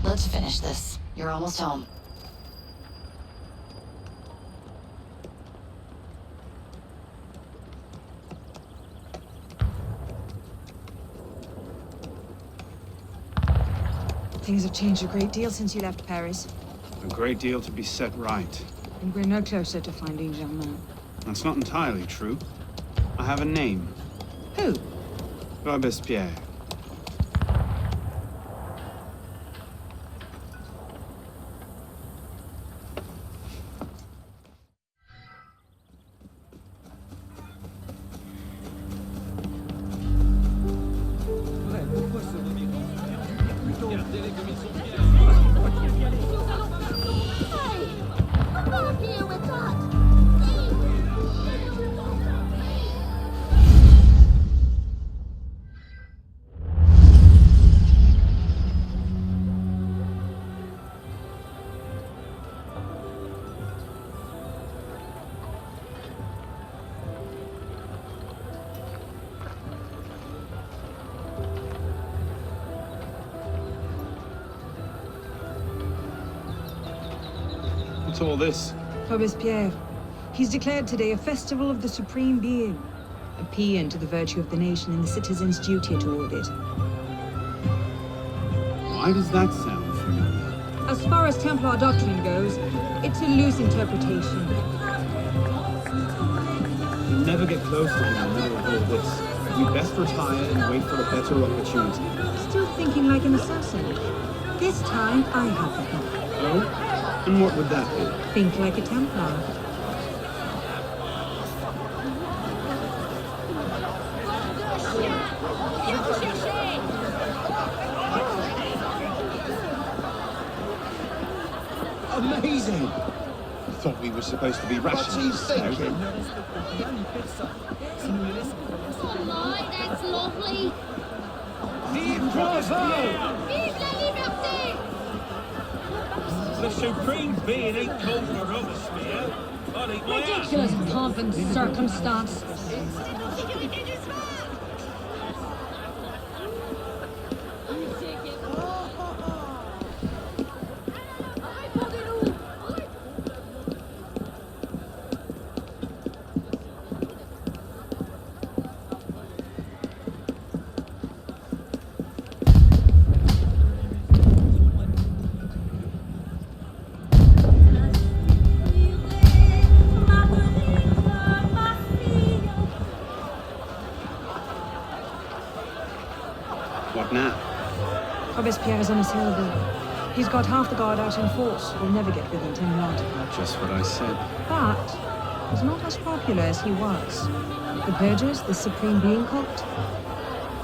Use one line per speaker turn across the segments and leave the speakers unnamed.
Let's finish this. You're almost home.
Things have changed a great deal since you left Paris.
A great deal to be set right.
And we're no closer to finding Germain.
That's not entirely true. I have a name.
Who?
Robespierre. What's all this?
Robespierre. He's declared today a festival of the Supreme Being. A paean to the virtue of the nation and the citizen's duty toward it.
Why does that sound familiar?
As far as Templar doctrine goes, it's a loose interpretation.
You'll never get close to him in the middle of all this. We'd best retire and wait for a better opportunity.
Still thinking like an assassin. This time, I have the help.
Oh? And what would that be?
Think like a Templar.
Amazing! I thought we were supposed to be rationing.
What's he thinking?
Oh my, that's lovely.
Vive Bravo!
Vive la liberté!
The Supreme Being ain't called for Robespierre.
Ridiculous pomp and circumstance.
What now?
Robespierre is unassailable. He's got half the guard out in force. We'll never get within 10 yards.
Just what I said.
But he's not as popular as he was. The Purgers, the Supreme Being cult.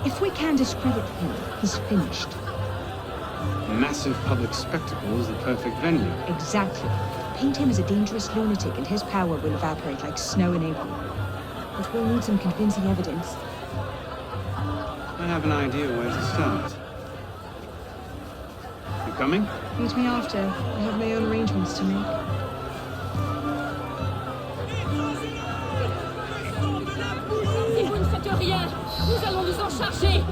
If we can discredit him, he's finished.
A massive public spectacle is the perfect venue.
Exactly. Paint him as a dangerous lunatic and his power will evaporate like snow in April. But we'll need some convincing evidence.
I have an idea where to start. You coming?
Meet me after. I have my own arrangements to make.
Si vous ne faites rien, nous allons nous en charger.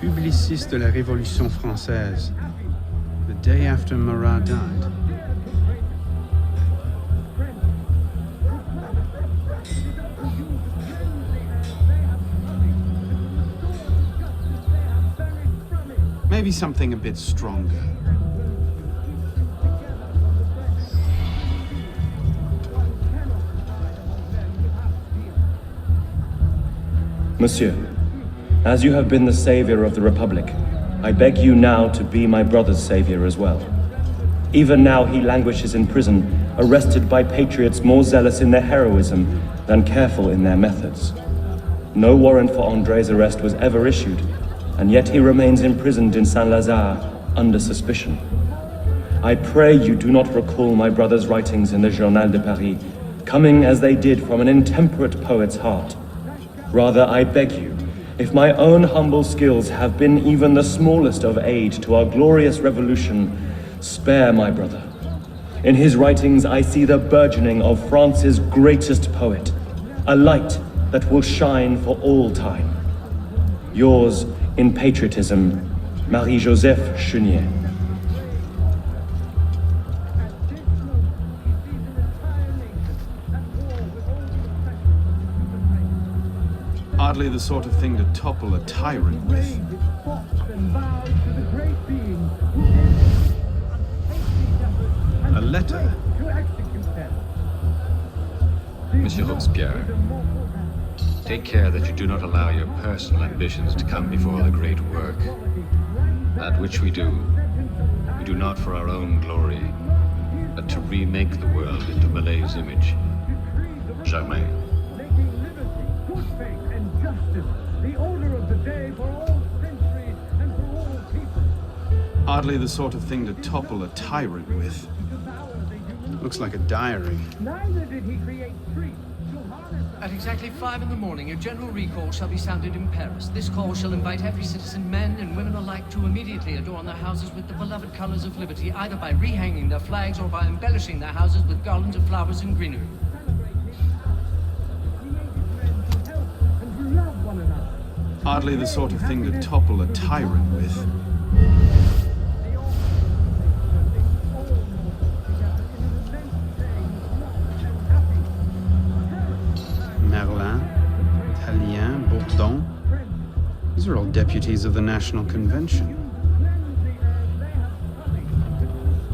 publiciste de la Révolution française, the day after Marat died. Maybe something a bit stronger.
Monsieur, as you have been the savior of the Republic, I beg you now to be my brother's savior as well. Even now he languishes in prison, arrested by patriots more zealous in their heroism than careful in their methods. No warrant for André's arrest was ever issued, and yet he remains imprisoned in Saint-Lazare under suspicion. I pray you do not recall my brother's writings in the Journal de Paris, coming as they did from an intemperate poet's heart. Rather, I beg you, if my own humble skills have been even the smallest of aid to our glorious revolution, spare my brother. In his writings, I see the burgeoning of France's greatest poet, a light that will shine for all time. Yours, in patriotism, Marie-Joseph Chenier.
Hardly the sort of thing to topple a tyrant with. A letter.
Monsieur Robespierre, take care that you do not allow your personal ambitions to come before the great work. That which we do not for our own glory, but to remake the world into Malay's image. Jamais.
Hardly the sort of thing to topple a tyrant with. Looks like a diary.
Neither did he create streets.
At exactly 5 in the morning, a general recall shall be sounded in Paris. This call shall invite every citizen, men and women alike, to immediately adorn their houses with the beloved colors of liberty, either by rehanging their flags or by embellishing their houses with garlands of flowers and greenery.
Hardly the sort of thing to topple a tyrant with. Merlin, Tallien, Bourdon. These are all deputies of the National Convention.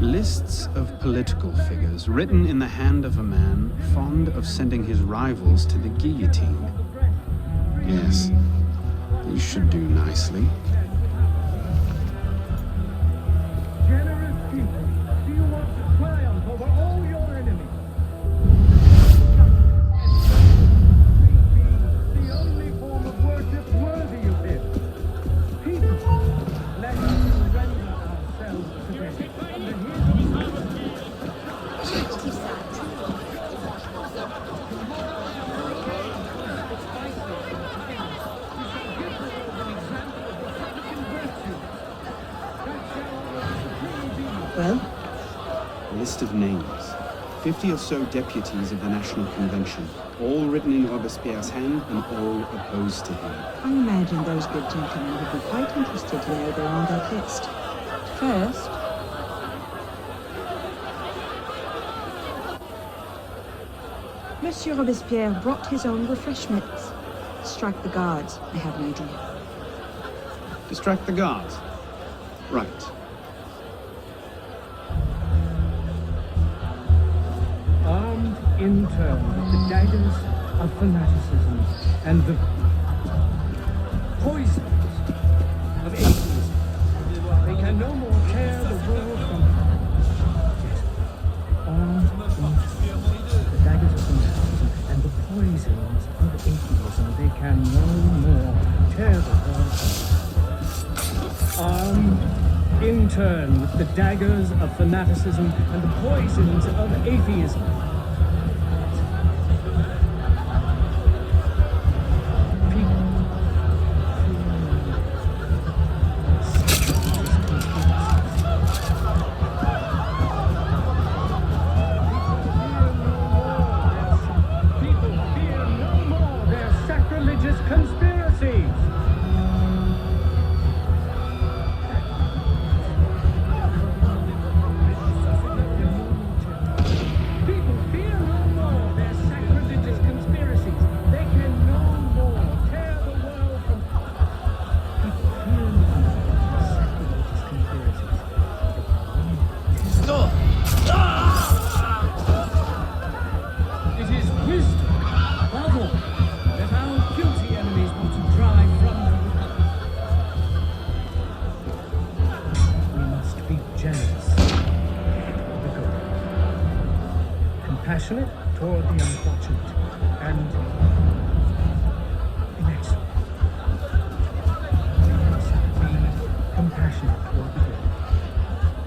Lists of political figures written in the hand of a man fond of sending his rivals to the guillotine. Yes, you should do nicely.
Generous people, do you want to triumph over all your enemies? The only form of worship worthy of this. People, let us surrender ourselves to them.
Well?
A list of names. 50 or so deputies of the National Convention, all written in Robespierre's hand and all opposed to him.
I imagine those good gentlemen would be quite interested to know they're on that list. First, Monsieur Robespierre brought his own refreshments. Strike the guards, I have an idea.
Distract the guards. Right.
Armed in turn with the daggers of fanaticism and the poisons of atheism, they can no more tear the world from yes. Armed with the daggers of fanaticism and the poisons of atheism, they can no more tear the world from armed in turn with the daggers of fanaticism and the poisons of atheism. compassionate toward the unfortunate, and inexorable. We must be compassionate toward the good.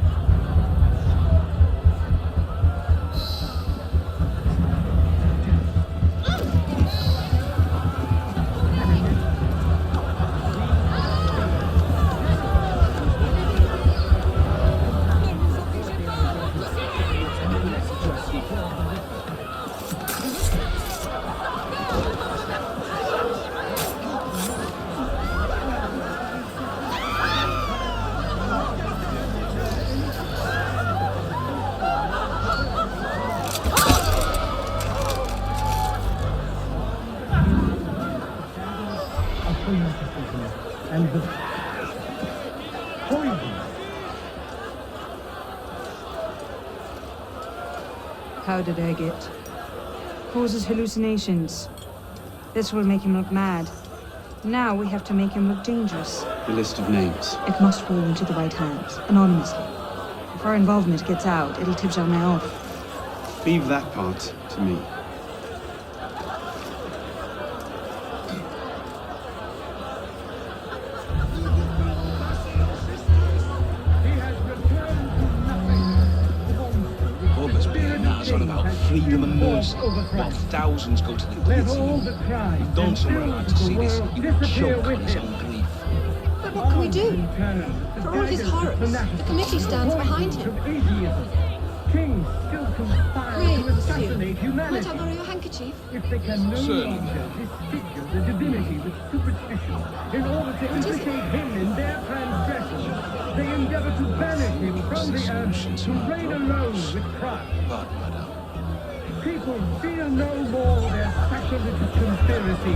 And the poison.
How did I get? Causes hallucinations. This will make him look mad. Now we have to make him look dangerous.
The list of names.
It must fall into the right hands, anonymously. If our involvement gets out, it'll tip Germain off.
Leave that part to me.
Freedom and mercy, while thousands go to the guillotine. You've done somewhere like to see this. You choke on his own grief.
But what can we do? For all his horrors, the committee stands behind him.
Kings still conspire to assassinate humanity.
Might I borrow your handkerchief?
If they can no longer disfigure the divinity with superstition, in order to implicate him in their transgressions, they endeavor to banish him from the earth to reign alone with Christ.
But, madame,
people fear no more their sacrilegious conspiracy.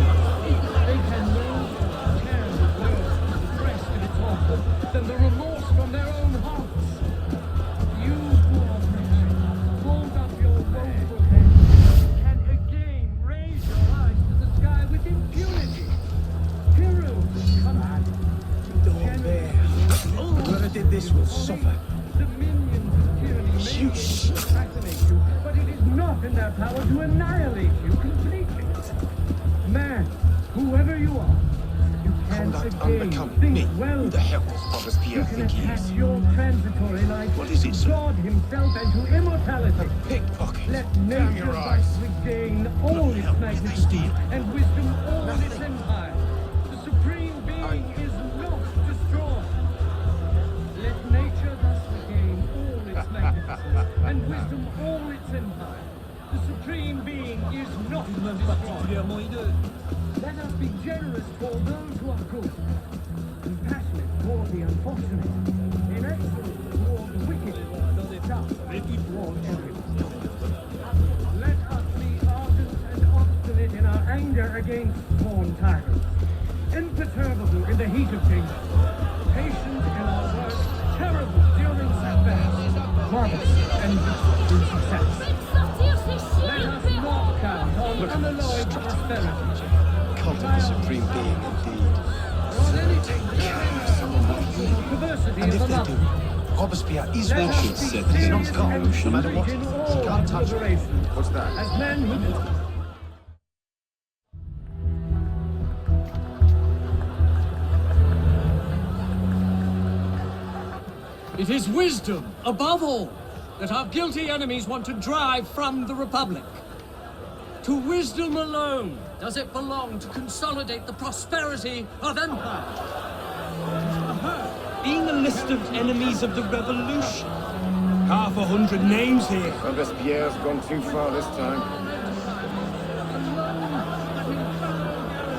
They can no more tear the world from the breast of its author than the remorse from their own hearts. You who are rich, hold up your woeful head, can again raise your eyes to the sky with impunity. Heroes come at you.
don't bear. Whoever did this will suffer.
The minions of tyranny may assassinate you, but it is not in their power to annihilate you completely. Man, whoever you are, you can
Conduct
again
unbecoming
think
me.
well.
Who the hell does Robespierre
You can
think he
attach
is?
your transitory life
What is it,
to
sir?
God himself and to immortality.
Pickpocket.
Let
Damn
nature
your
thus
eyes.
regain all
Bloody
its
hell, what did they
majesty
steal?
and wisdom all its
Nothing.
empire. The supreme being is not destroyed. Let nature thus regain all its magnificence and wisdom all its empire. The supreme being is not destroyed. Let us be generous toward those who are good, compassionate toward the unfortunate, inexorable toward the wicked, just toward everyone. Let us be ardent and obstinate in our anger against torn tyrants, imperturbable in the heat of danger, patient in our work, terrible during setbacks, marvelous and victorious in success. Let us not count on unalloyed prosperity.
Cult of the Supreme Being, indeed.
On anything perversity
And
of
if
the
they
love.
do, Robespierre is
Let us
watching.
be
He's not
serious
God,
and
no matter what.
in
He
all
can't touch it.
deliberations.
What's that?
As men who
It is wisdom, above all, that our guilty enemies want to drive from the Republic. To wisdom alone does it belong to consolidate the prosperity of empire.
Being a list of enemies of the revolution. 500 names here.
Robespierre's gone too far this time.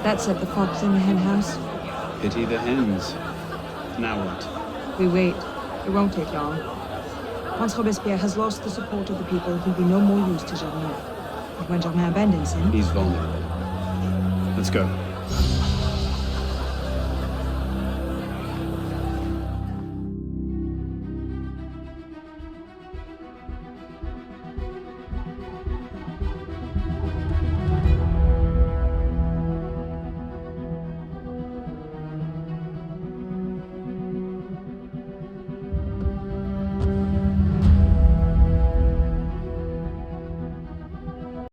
That set the fox in the hen house.
Pity the hens. Now what?
We wait. It won't take long. Once Robespierre has lost the support of the people, he'll be no more use to Germain. But when Germain abandons him...
He's vulnerable. Let's go.